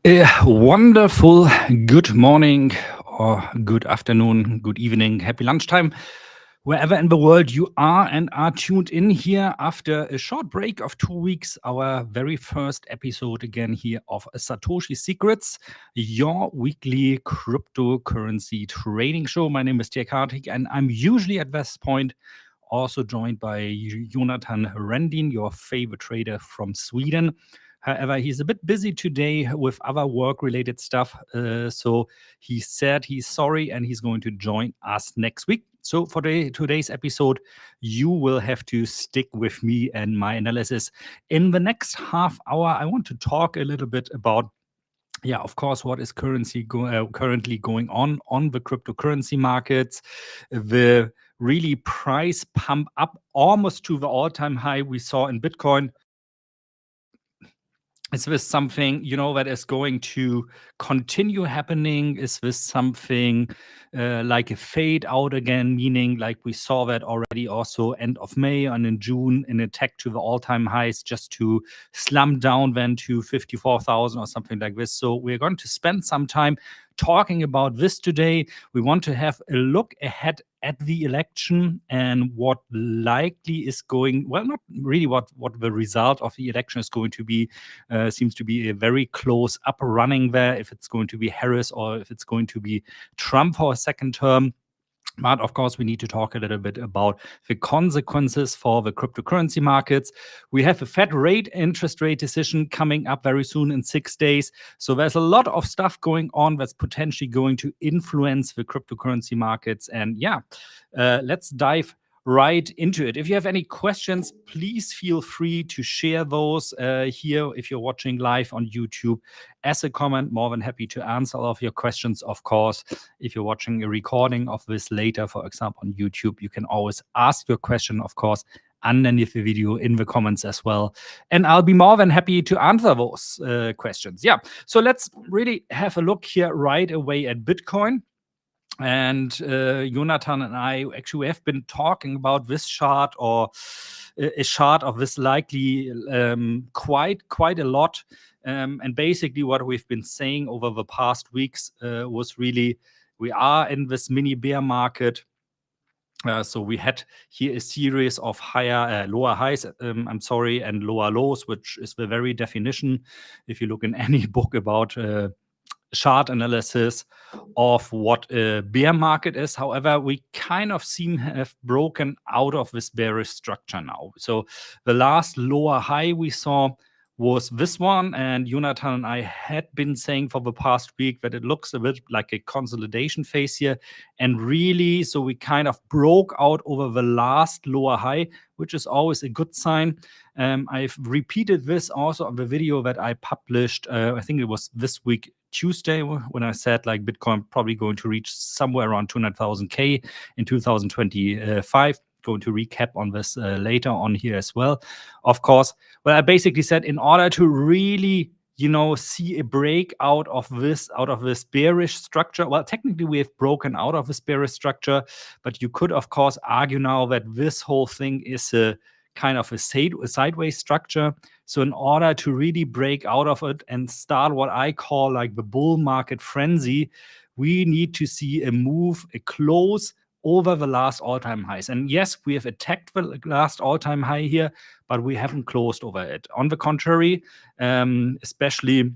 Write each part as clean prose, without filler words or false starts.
A wonderful good morning or good afternoon, good evening, happy lunchtime, wherever in the world you are and are tuned in here after a short break of 2 weeks. Our very first episode again here of Satoshi Secrets, your weekly cryptocurrency trading show. My name is Dirk Hartig and I'm usually at West Point, also joined by Jonatan Rendin, your favorite trader from Sweden. However, he's a bit busy today with other work related stuff. So he said he's sorry and he's going to join us next week. So for today's episode, you will have to stick with me and my analysis. In the next half hour, I want to talk a little bit about of course, what is currently going on the cryptocurrency markets, the really price pump up almost to the all-time high we saw in Bitcoin. Is this something, that is going to continue happening? Is this something like a fade out again, meaning like we saw that already also end of May and in June, an attack to the all-time highs just to slump down then to 54,000 or something like this. So we're going to spend some time talking about this today. We want to have a look ahead at the election and what likely is going, well, not really what the result of the election is going to be. Seems to be a very close upper running there, if it's going to be Harris or if it's going to be Trump for a second term. But of course, we need to talk a little bit about the consequences for the cryptocurrency markets. We have a Fed interest rate decision coming up very soon in 6 days. So there's a lot of stuff going on that's potentially going to influence the cryptocurrency markets. And let's dive right into it. If you have any questions, please feel free to share those here if you're watching live on YouTube as a comment. More than happy to answer all of your questions, of course. If you're watching a recording of this later, for example, on YouTube, you can always ask your question, of course, underneath the video in the comments as well. And I'll be more than happy to answer those questions. So let's really have a look here right away at Bitcoin. And Jonatan and I actually have been talking about this chart or a chart of this likely quite a lot. And basically what we've been saying over the past weeks was really we are in this mini bear market. So we had here a series of lower highs, and lower lows, which is the very definition, if you look in any book about chart analysis, of what a bear market is. However, we kind of seem to have broken out of this bearish structure now. So the last lower high we saw was this one, and Jonatan and I had been saying for the past week that it looks a bit like a consolidation phase here. And really, so we kind of broke out over the last lower high, which is always a good sign. I've repeated this also on the video that I published, I think it was this week, Tuesday, when I said like Bitcoin probably going to reach somewhere around 200,000 K in 2025. Going to recap on this later on here as well, of course. Well, I basically said in order to really see a break out of this bearish structure. Well, technically we have broken out of this bearish structure, but you could of course argue now that this whole thing is a kind of a sideways structure. So in order to really break out of it and start what I call like the bull market frenzy, we need to see a move, a close over the last all-time highs. And yes, we have attacked the last all-time high here, but we haven't closed over it. On the contrary, especially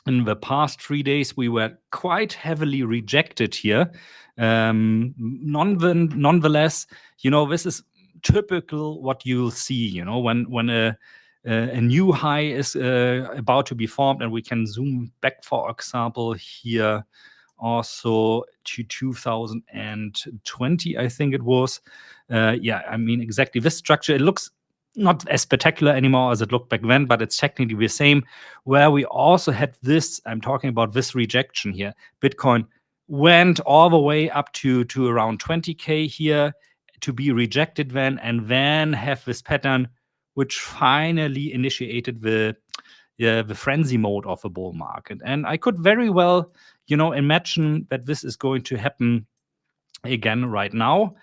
in the past 3 days, we were quite heavily rejected here. Nonetheless, this is typical what you'll see, when a new high is about to be formed. And we can zoom back, for example, here also to 2020, I think it was. Exactly this structure. It looks not as spectacular anymore as it looked back then, but it's technically the same, where we also had this, I'm talking about this rejection here. Bitcoin went all the way up to around 20K here to be rejected then, and then have this pattern which finally initiated the frenzy mode of the bull market. And I could very well imagine that this is going to happen again right now.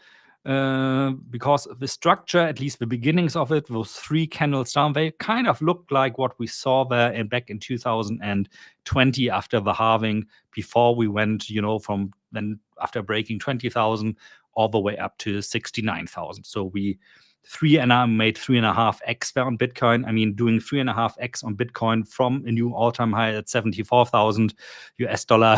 because the structure, at least the beginnings of it, those 3 candles down, they kind of looked like what we saw there back in 2020 after the halving, before we went, from then after breaking 20,000 all the way up to 69,000. So we made 3.5x there on Bitcoin. I mean, doing 3.5x on Bitcoin from a new all-time high at 74,000 US dollar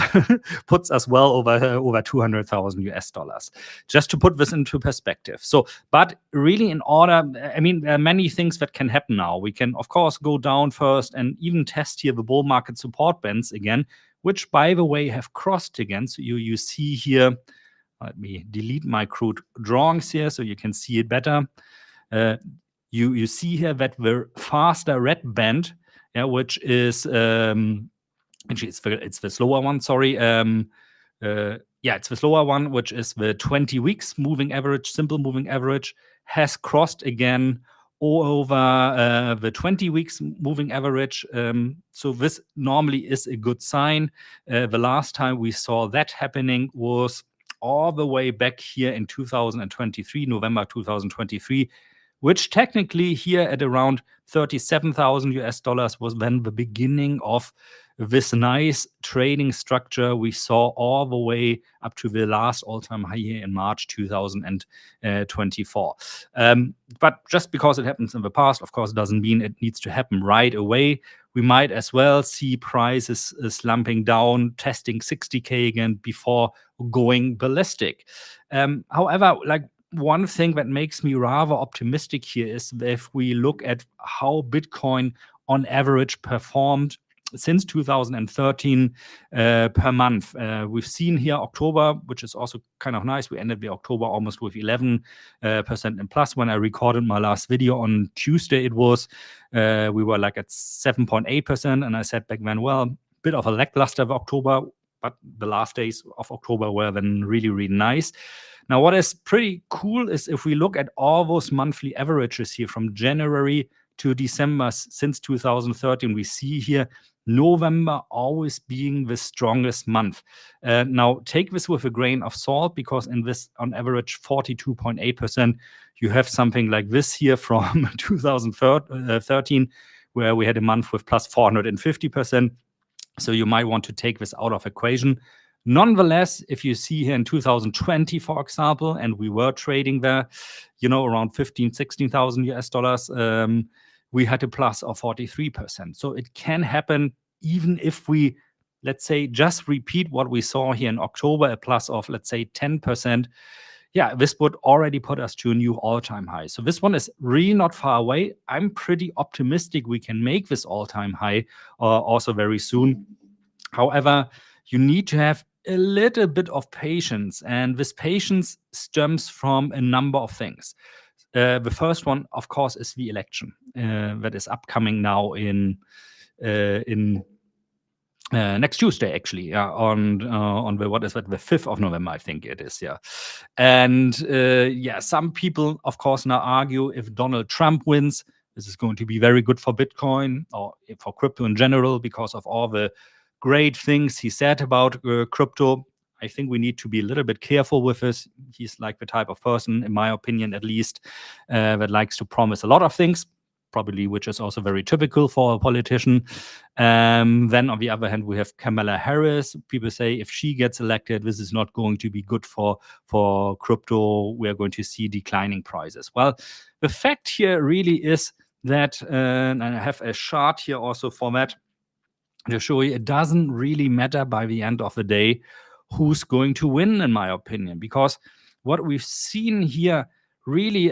puts us well over 200,000 US dollars. Just to put this into perspective. So, but really, in order, I mean, there are many things that can happen now. We can, of course, go down first and even test here the bull market support bands again, which, by the way, have crossed again. So you see here. Let me delete my crude drawings here so you can see it better. You see here that the faster red band, which is actually it's the slower one. Sorry, it's the slower one, which is the 20 weeks moving average, simple moving average, has crossed again over the 20 weeks moving average. So this normally is a good sign. The last time we saw that happening was all the way back here in 2023, November 2023, which technically here at around 37,000 US dollars was then the beginning of this nice trading structure we saw all the way up to the last all-time high here in March 2024. But just because it happens in the past, of course, doesn't mean it needs to happen right away. We might as well see prices slumping down, testing 60K again before going ballistic. However, like, one thing that makes me rather optimistic here is if we look at how Bitcoin on average performed since 2013 per month. We've seen here October, which is also kind of nice. We ended the October almost with 11% in plus. When I recorded my last video on Tuesday, it was we were like at 7.8%, and I said back then, well, bit of a lackluster of October, but the last days of October were then really, really nice. Now, what is pretty cool is if we look at all those monthly averages here from January to December since 2013, we see here November always being the strongest month. Now, take this with a grain of salt, because in this, on average, 42.8%, you have something like this here from 2013, where we had a month with plus 450%. So you might want to take this out of equation. Nonetheless, if you see here in 2020, for example, and we were trading there, around 16,000 US dollars, we had a plus of 43%. So it can happen even if we, let's say, just repeat what we saw here in October, a plus of, let's say, 10%. Yeah, this would already put us to a new all-time high. So this one is really not far away. I'm pretty optimistic we can make this all-time high also very soon. However, you need to have a little bit of patience, and this patience stems from a number of things. The first one, of course, is the election that is upcoming now in next Tuesday, actually, on the, what is that, the 5th of November, I think it is, yeah. And some people, of course, now argue if Donald Trump wins, this is going to be very good for Bitcoin or for crypto in general, because of all the great things he said about crypto. I think we need to be a little bit careful with this. He's like the type of person, in my opinion at least, that likes to promise a lot of things, probably, which is also very typical for a politician. Then on the other hand, we have Kamala Harris. People say if she gets elected, this is not going to be good for crypto. We are going to see declining prices. Well, the fact here really is that, and I have a chart here also for that, to show you it doesn't really matter by the end of the day who's going to win, in my opinion, because what we've seen here really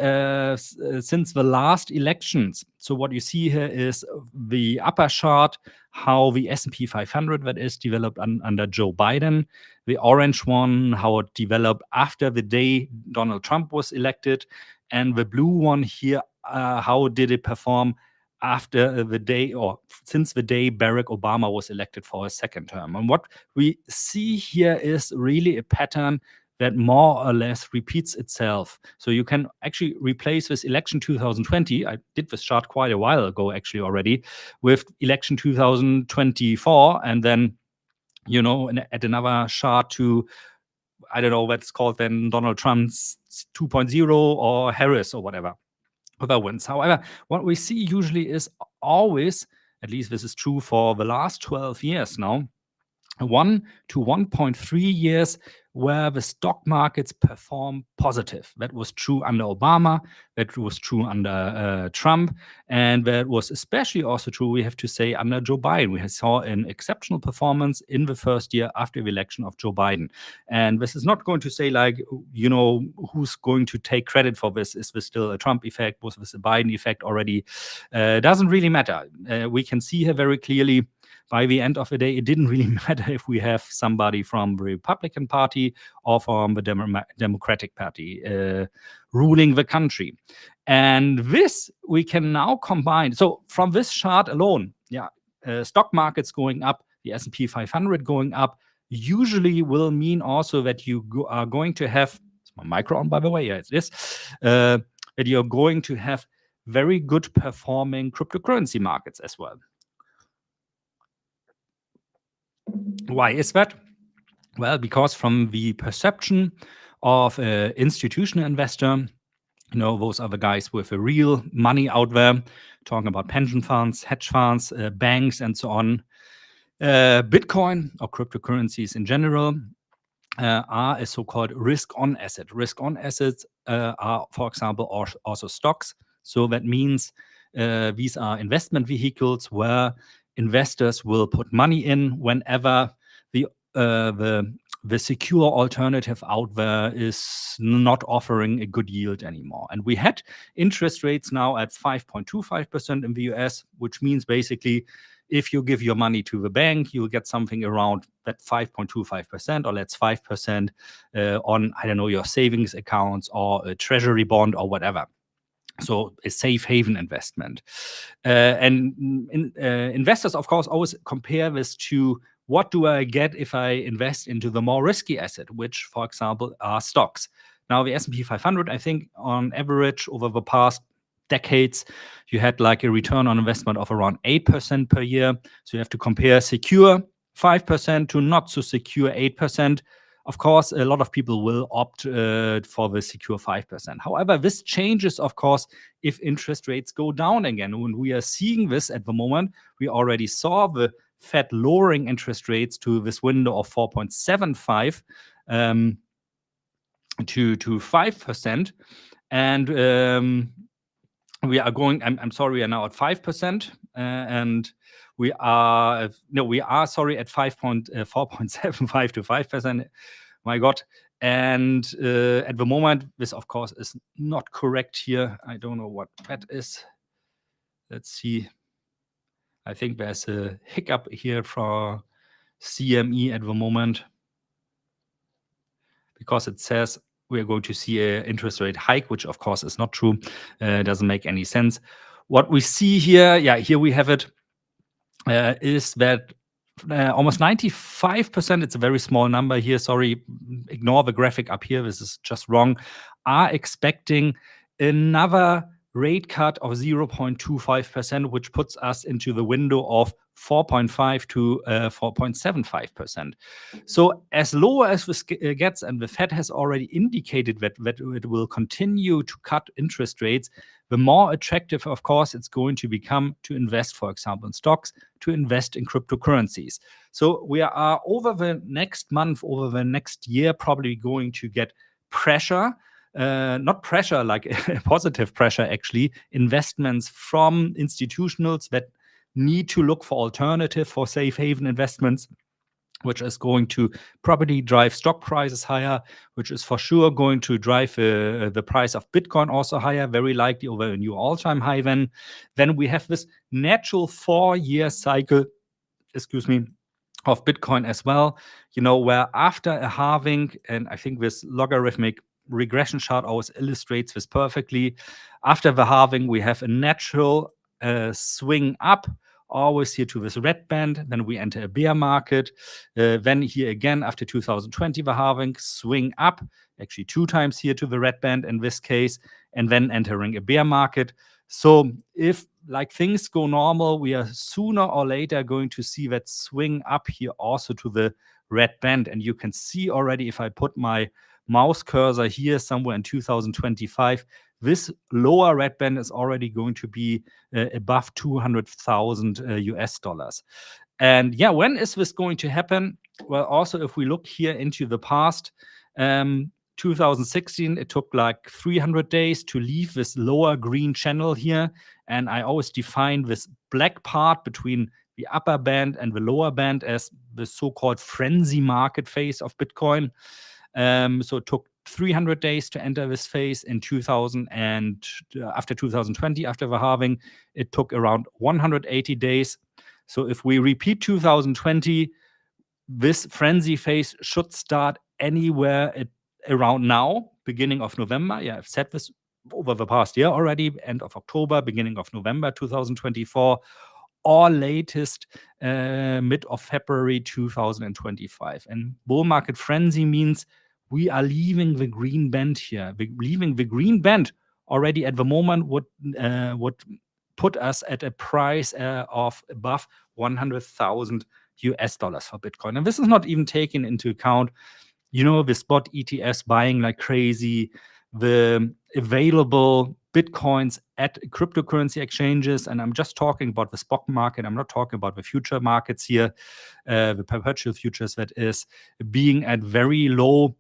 since the last elections. So what you see here is the upper chart, how the S&P 500 that is developed under Joe Biden, the orange one, how it developed after the day Donald Trump was elected, and the blue one here, how did it perform after the day, or since the day Barack Obama was elected for a second term. And what we see here is really a pattern that more or less repeats itself. So you can actually replace this election 2020, I did this chart quite a while ago actually already, with election 2024, and then, at another chart to, I don't know what's called then, Donald Trump's 2.0 or Harris or whatever wins. However, what we see usually is always, at least this is true for the last 12 years now, 1 to 1.3 years where the stock markets perform positive. That was true under Obama, that was true under Trump, and that was especially also true, we have to say, under Joe Biden. We saw an exceptional performance in the first year after the election of Joe Biden. And this is not going to say, like, who's going to take credit for this? Is this still a Trump effect? Was this a Biden effect already? Doesn't really matter. We can see here very clearly, by the end of the day, it didn't really matter if we have somebody from the Republican Party or from the Democratic Party ruling the country. And this we can now combine. So from this chart alone, stock markets going up, the S&P 500 going up, usually will mean also that you are going to have, is my micro on, by the way? Yeah, it's this. That you're going to have very good performing cryptocurrency markets as well. Why is that? Well, because from the perception of an institutional investor, those are the guys with the real money out there, talking about pension funds, hedge funds, banks, and so on. Bitcoin or cryptocurrencies in general are a so-called risk-on asset. Risk-on assets are, for example, also stocks. So that means these are investment vehicles where investors will put money in whenever the secure alternative out there is not offering a good yield anymore. And we had interest rates now at 5.25% in the US, which means basically if you give your money to the bank, you'll get something around that 5.25%, or let's 5% on, I don't know, your savings accounts or a treasury bond or whatever. So a safe haven investment. Investors, of course, always compare this to what do I get if I invest into the more risky asset, which, for example, are stocks. Now, the S&P 500, I think, on average over the past decades, you had like a return on investment of around 8% per year. So you have to compare secure 5% to not so secure 8%. Of course, a lot of people will opt for the secure 5%. However, this changes, of course, if interest rates go down again. When we are seeing this at the moment, we already saw the Fed lowering interest rates to this window of 4.75 to 5%. And we are going, I'm sorry, we are now at 5%. And we are, sorry, at 4.75 to 5%. My God. And at the moment, this, of course, is not correct here. I don't know what that is. Let's see. I think there's a hiccup here for CME at the moment, because it says we're going to see an interest rate hike, which of course is not true. Doesn't make any sense. What we see here, here we have it, is that almost 95%, it's a very small number here, sorry, ignore the graphic up here, this is just wrong, are expecting another rate cut of 0.25%, which puts us into the window of 4.5 to 4.75%. So as low as this gets, and the Fed has already indicated that it will continue to cut interest rates, the more attractive, of course, it's going to become to invest, for example, in stocks, to invest in cryptocurrencies. So we are over the next month, over the next year, probably going to get pressure. Not pressure, like positive pressure, actually, investments from institutionals that need to look for alternative for safe haven investments, which is going to probably drive stock prices higher, which is for sure going to drive the price of Bitcoin also higher, very likely over a new all-time high. Then we have this natural 4-year cycle, of Bitcoin as well, where after a halving, and I think this logarithmic regression chart always illustrates this perfectly. After the halving, we have a natural swing up, always here to this red band. Then we enter a bear market. Then here again, after 2020, the halving, swing up, actually 2 times here to the red band in this case, and then entering a bear market. So if like things go normal, we are sooner or later going to see that swing up here also to the red band. And you can see already, if I put my mouse cursor here somewhere in 2025, this lower red band is already going to be above 200,000 US dollars. And yeah, when is this going to happen? Well, also, if we look here into the past, 2016, it took like 300 days to leave this lower green channel here. And I always define this black part between the upper band and the lower band as the so-called frenzy market phase of Bitcoin. So it took 300 days to enter this phase in 2000, and after 2020, after the halving, it took around 180 days. So if we repeat 2020, this frenzy phase should start anywhere around now, beginning of November. Yeah, I've said this over the past year already, end of October, beginning of November 2024, or latest mid of February 2025. And bull market frenzy means we are leaving the green band here. Leaving the green band already at the moment would put us at a price of above 100,000 US dollars for Bitcoin. And this is not even taken into account, the spot ETFs buying like crazy, the available Bitcoins at cryptocurrency exchanges. And I'm just talking about the spot market. I'm not talking about the future markets here, the perpetual futures, that is being at very low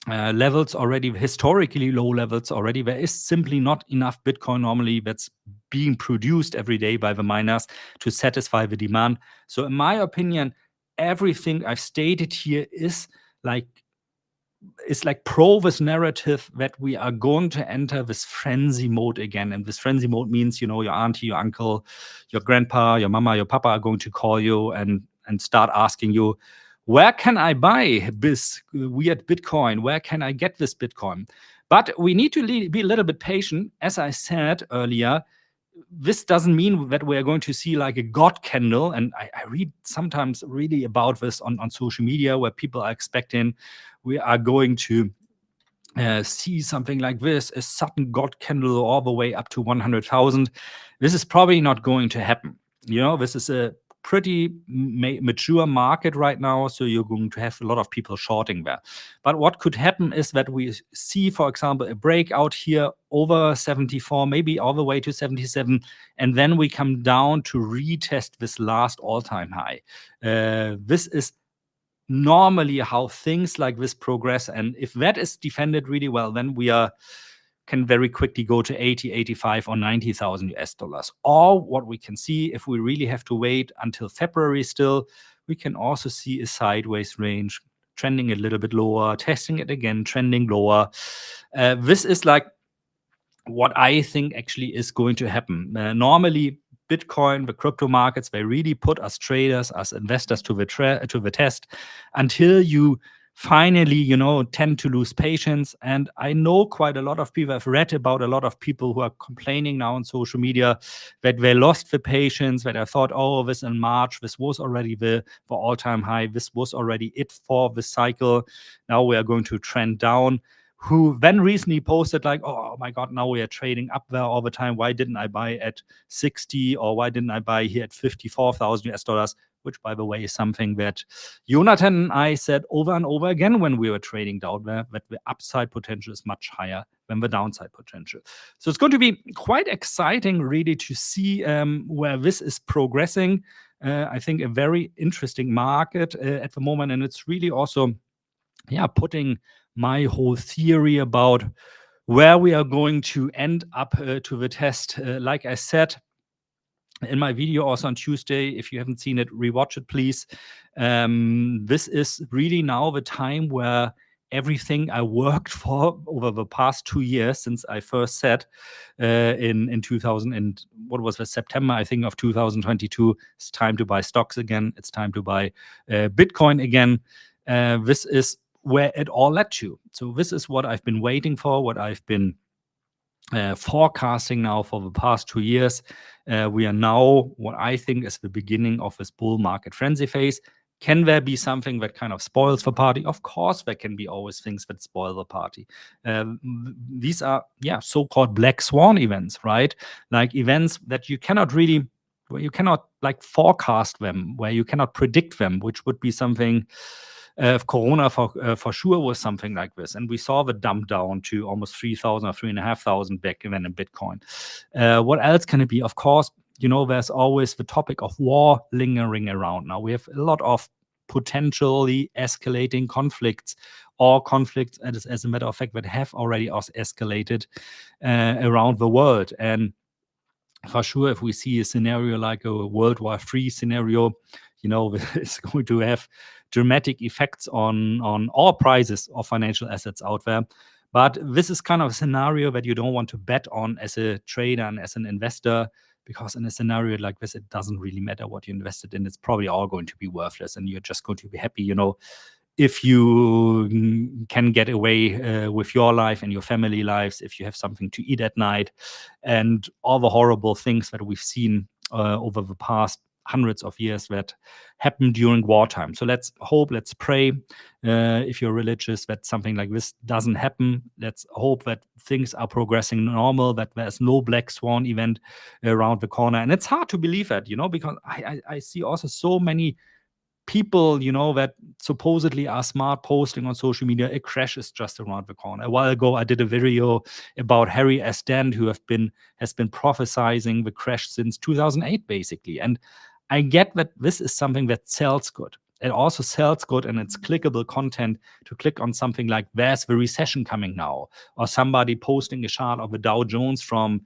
levels already, historically low levels already. There is simply not enough Bitcoin normally that's being produced every day by the miners to satisfy the demand. So in my opinion, everything I've stated here is like pro this narrative that we are going to enter this frenzy mode again. And this frenzy mode means, your auntie, your uncle, your grandpa, your mama, your papa are going to call you and start asking you, where can I buy this weird Bitcoin? Where can I get this Bitcoin? But we need to be a little bit patient. As I said earlier, this doesn't mean that we're going to see like a God candle. And I read sometimes really about this on social media, where people are expecting we are going to see something like this, a sudden God candle all the way up to 100,000. This is probably not going to happen. This is a pretty mature market right now, so you're going to have a lot of people shorting there. But what could happen is that we see, for example, a breakout here over 74, maybe all the way to 77, and then we come down to retest this last all-time high. This is normally how things like this progress, and if that is defended really well, then we can very quickly go to 80, 85, or 90,000 US dollars. Or what we can see, if we really have to wait until February still, we can also see a sideways range, trending a little bit lower, testing it again, trending lower. This is like what I think actually is going to happen. Normally, Bitcoin, the crypto markets, they really put us traders, us investors to the test until you finally, tend to lose patience. And I know quite a lot of people, I've read about a lot of people who are complaining now on social media that they lost the patience, that I thought, this in March, this was already the all-time high. This was already it for the cycle. Now we are going to trend down. Who then recently posted like, oh my God, now we are trading up there all the time. Why didn't I buy at 60, or why didn't I buy here at 54,000 US dollars? Which, by the way, is something that Jonatan and I said over and over again when we were trading down there, that the upside potential is much higher than the downside potential. So it's going to be quite exciting really to see where this is progressing. I think a very interesting market at the moment. And it's really also, putting my whole theory about where we are going to end up to the test. Like I said in my video also on Tuesday, if you haven't seen it, rewatch it, please. This is really now the time where everything I worked for over the past 2 years since I first said in 2000 and what was it, September, I think, of 2022, it's time to buy stocks again. It's time to buy Bitcoin again. This is where it all led to. So this is what I've been waiting for, what I've been forecasting now for the past 2 years. We are now what I think is the beginning of this bull market frenzy phase. Can there be something that kind of spoils the party? Of course, there can be always things that spoil the party. These are, so-called black swan events, right? Like events that you cannot really, where you cannot like forecast them, where you cannot predict them, which would be something Corona for sure was something like this, and we saw the dump down to almost 3,000 or 3,500 back then in Bitcoin. What else can it be? Of course, there's always the topic of war lingering around. Now we have a lot of potentially escalating conflicts, or conflicts, as a matter of fact, that have already escalated around the world. And for sure, if we see a scenario like a World War III scenario, it's going to have dramatic effects on all prices of financial assets out there. But this is kind of a scenario that you don't want to bet on as a trader and as an investor, because in a scenario like this, it doesn't really matter what you invested in. It's probably all going to be worthless, and you're just going to be happy, if you can get away with your life and your family lives, if you have something to eat at night, and all the horrible things that we've seen over the past hundreds of years that happened during wartime. So let's hope, let's pray, if you're religious, that something like this doesn't happen. Let's hope that things are progressing normal, that there's no black swan event around the corner. And it's hard to believe that, because I see also so many people, that supposedly are smart, posting on social media, a crash is just around the corner. A while ago, I did a video about Harry S. Dent, who has been prophesizing the crash since 2008, basically. And I get that this is something that sells good. It also sells good, and it's clickable content to click on something like, there's the recession coming now, or somebody posting a chart of the Dow Jones from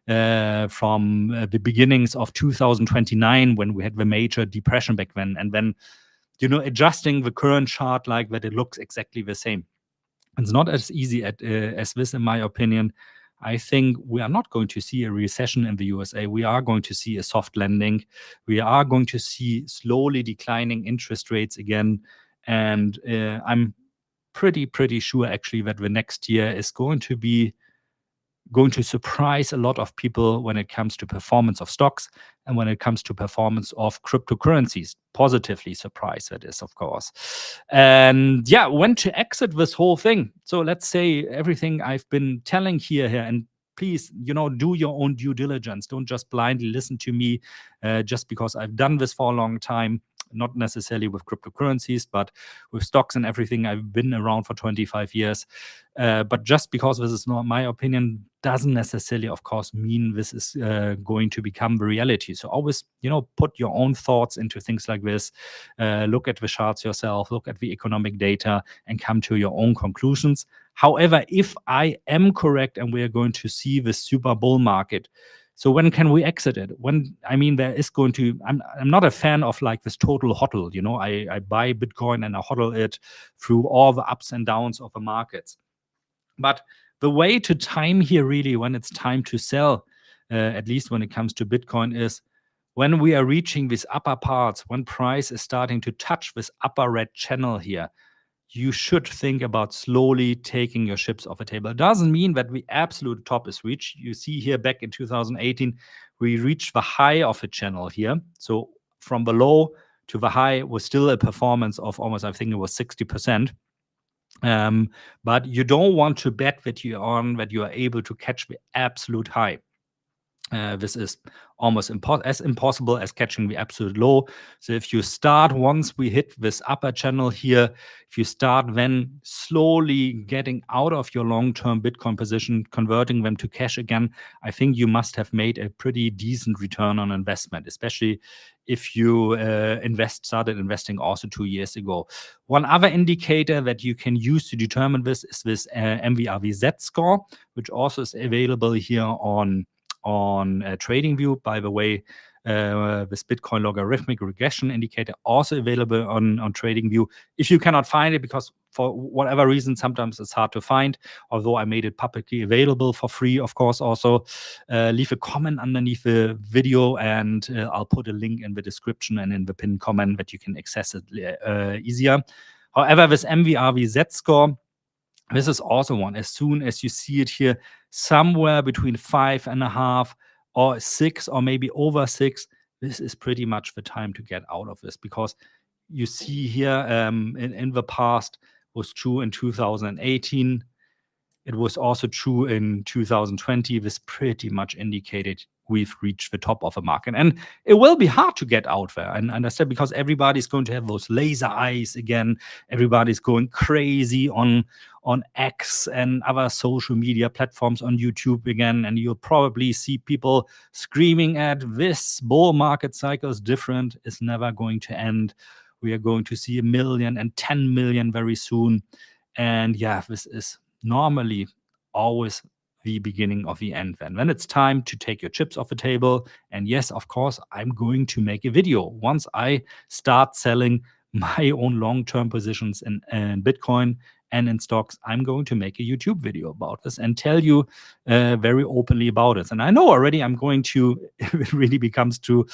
the beginnings of 2029, when we had the major depression back then, and then adjusting the current chart like that, it looks exactly the same. It's not as easy as this, in my opinion. I think we are not going to see a recession in the USA. We are going to see a soft landing. We are going to see slowly declining interest rates again. And I'm pretty sure, actually, that the next year is going to surprise a lot of people when it comes to performance of stocks and when it comes to performance of cryptocurrencies. Positively surprised, that is, of course. And yeah, when to exit this whole thing. So let's say everything I've been telling here, and please, do your own due diligence. Don't just blindly listen to me just because I've done this for a long time. Not necessarily with cryptocurrencies, but with stocks and everything. I've been around for 25 years. But just because this is not my opinion doesn't necessarily, of course, mean this is going to become the reality. So always, put your own thoughts into things like this. Look at the charts yourself, look at the economic data, and come to your own conclusions. However, if I am correct and we are going to see the super bull market, so when can we exit it? There is going to, I'm not a fan of like this total hodl. I buy Bitcoin and I hodl it through all the ups and downs of the markets. But the way to time here, really, when it's time to sell, at least when it comes to Bitcoin, is when we are reaching these upper parts, when price is starting to touch this upper red channel here. You should think about slowly taking your chips off the table. It doesn't mean that the absolute top is reached. You see here back in 2018, we reached the high of the channel here. So from the low to the high was still a performance of almost, I think it was 60%. But you don't want to bet that you are able to catch the absolute high. This is almost as impossible as catching the absolute low. So if you start, once we hit this upper channel here, if you start then slowly getting out of your long-term Bitcoin position, converting them to cash again, I think you must have made a pretty decent return on investment, especially if you started investing also 2 years ago. One other indicator that you can use to determine this is this MVRV score, which also is available here on TradingView. By the way, this Bitcoin logarithmic regression indicator also available on TradingView. If you cannot find it, because for whatever reason sometimes it's hard to find, although I made it publicly available for free, of course, also leave a comment underneath the video, and I'll put a link in the description and in the pinned comment that you can access it easier. However, this MVRV score, this is also one. As soon as you see it here, somewhere between 5.5 or 6, or maybe over 6, this is pretty much the time to get out of this, because you see here in the past was true in 2018. It was also true in 2020. This pretty much indicated we've reached the top of the market. And it will be hard to get out there. And I said, because everybody's going to have those laser eyes again. Everybody's going crazy on X and other social media platforms, on YouTube again. And you'll probably see people screaming at this bull market cycle is different, is never going to end. We are going to see 1 million and 10 million very soon. And yeah, this is normally always the beginning of the end then. When it's time to take your chips off the table. And yes, of course, I'm going to make a video. Once I start selling my own long-term positions in Bitcoin and in stocks, I'm going to make a YouTube video about this and tell you very openly about it. And I know already I'm going to, if it really becomes to,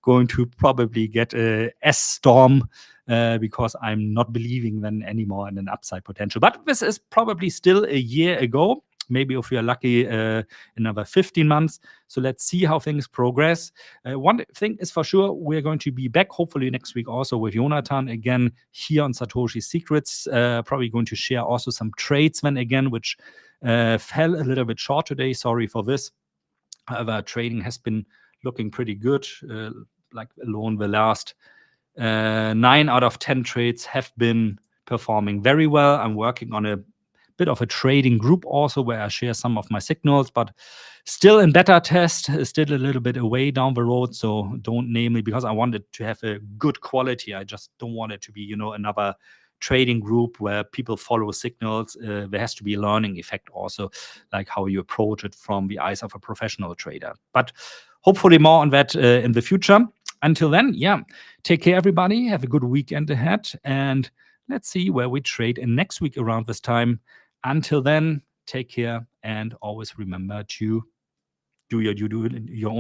going to probably get a S-storm because I'm not believing then anymore in an upside potential. But this is probably still a year ago. Maybe if we are lucky, another 15 months. So let's see how things progress. One thing is for sure, we're going to be back hopefully next week also with Jonatan again here on Satoshi Secrets. Probably going to share also some trades then again, which fell a little bit short today. Sorry for this. However, trading has been looking pretty good. Like alone the last 9 out of 10 trades have been performing very well. I'm working on a bit of a trading group also where I share some of my signals, but still in beta test, still a little bit away down the road. So don't name me because I wanted to have a good quality. I just don't want it to be, another trading group where people follow signals. There has to be a learning effect also, like how you approach it from the eyes of a professional trader. But hopefully more on that in the future. Until then, take care, everybody. Have a good weekend ahead. And let's see where we trade in next week around this time. Until then, take care and always remember to do your own